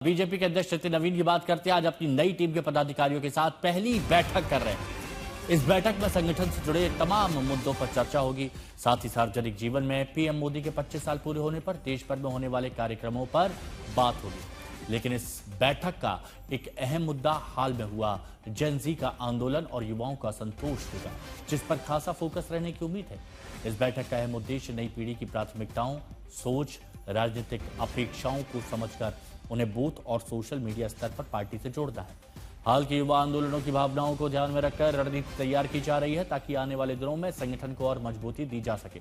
BJP के अध्यक्ष नितिन नवीन की बात करते हैं। आज अपनी नई टीम के पदाधिकारियों के साथ पहली बैठक कर रहे हैं। इस बैठक में संगठन से जुड़े तमाम मुद्दों पर चर्चा होगी। साथ ही सार्वजनिक जीवन में पीएम मोदी के 25 साल पूरे होने पर देश भर में होने वाले कार्यक्रमों पर बात होगी। लेकिन इस बैठक का एक अहम मुद्दा हाल में हुआ जेन ज़ी का आंदोलन और युवाओं का असंतोष होगा, जिस पर खासा फोकस रहने की उम्मीद है। इस बैठक का अहम उद्देश्य नई पीढ़ी की प्राथमिकताओं, सोच, राजनीतिक अपेक्षाओं को समझकर उन्हें बूथ और सोशल मीडिया स्तर पर पार्टी से जोड़ना है। हाल के युवा आंदोलनों की भावनाओं को ध्यान में रखकर रणनीति तैयार की जा रही है, ताकि आने वाले दिनों में संगठन को और मजबूती दी जा सके।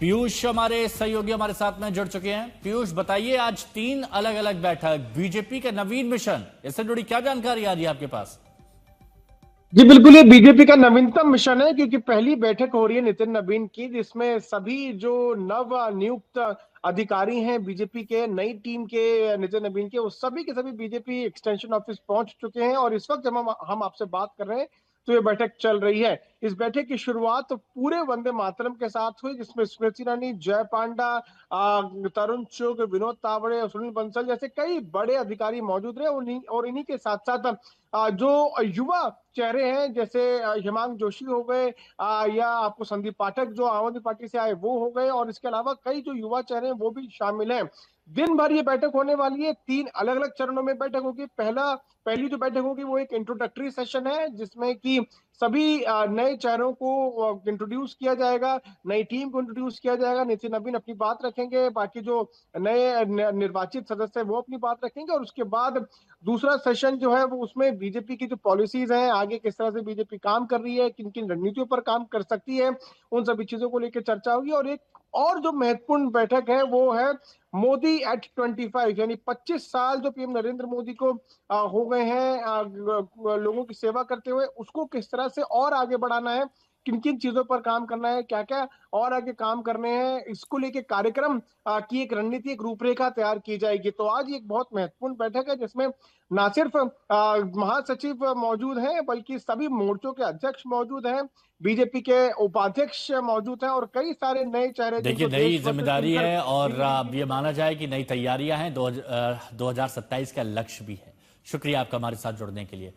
पीयूष हमारे सहयोगी हमारे साथ में जुड़ चुके हैं। पीयूष, बताइए, आज 3 अलग अलग बैठक, बीजेपी का नवीन मिशन, इससे जुड़ी क्या जानकारी आ रही है आपके पास? जी बिल्कुल, ये बीजेपी का नवीनतम मिशन है क्योंकि पहली बैठक हो रही है नितिन नवीन की, जिसमें सभी जो नव नियुक्त अधिकारी हैं बीजेपी के, नई टीम के नितिन नवीन के, वो सभी के सभी बीजेपी एक्सटेंशन ऑफिस पहुंच चुके हैं। और इस वक्त जब हम आपसे बात कर रहे हैं तो ये बैठक चल रही है। इस बैठक की शुरुआत तो पूरे वंदे मातरम के साथ हुई, जिसमें स्मृति ईरानी, जय पांडा, तरुण चुग, विनोद तावड़े और सुनील बंसल जैसे कई बड़े अधिकारी मौजूद रहे। और इन्हीं के साथ साथ जो युवा चेहरे हैं, जैसे हिमांग जोशी हो गए, या आपको संदीप पाठक जो आम आदमी पार्टी से आए वो हो गए, और इसके अलावा कई जो युवा चेहरे हैं वो भी शामिल हैं। दिन भर ये बैठक होने वाली है। 3 अलग अलग चरणों में बैठक होगी। पहली जो बैठक होगी वो एक इंट्रोडक्टरी सेशन है, जिसमें कि सभी नए चेहरों को इंट्रोड्यूस किया जाएगा, नई टीम को इंट्रोड्यूस किया जाएगा। नितिन नवीन अपनी बात रखेंगे, बाकी जो नए निर्वाचित सदस्य हैं वो अपनी बात रखेंगे, और उसके बाद दूसरा सेशन जो है वो उसमें बीजेपी की जो पॉलिसीज हैं, आगे किस तरह से बीजेपी काम कर रही है, किन किन रणनीतियों पर काम कर सकती है, उन सभी चीजों को लेकर चर्चा होगी। और एक और जो महत्वपूर्ण बैठक है वो है मोदी एट 25, यानी 25 साल जो पीएम नरेंद्र मोदी को हो गए हैं लोगों की सेवा करते हुए, उसको किस तरह से और आगे बढ़ाना है, किन किन चीजों पर काम करना है, क्या क्या और आगे काम करने हैं, इसको लेके कार्यक्रम की एक रणनीति, एक रूपरेखा तैयार की जाएगी। तो आज एक बहुत महत्वपूर्ण बैठक है, जिसमें ना सिर्फ महासचिव मौजूद हैं, बल्कि सभी मोर्चों के अध्यक्ष मौजूद हैं, बीजेपी के उपाध्यक्ष मौजूद हैं, और कई सारे नए चेहरे देखिए, जिनको नई देश भर से जिम्मेदारी चुनकर है और अब ये माना जाए कि नई तैयारियां हैं। 2027 का लक्ष्य भी है। शुक्रिया आपका हमारे साथ जुड़ने के लिए।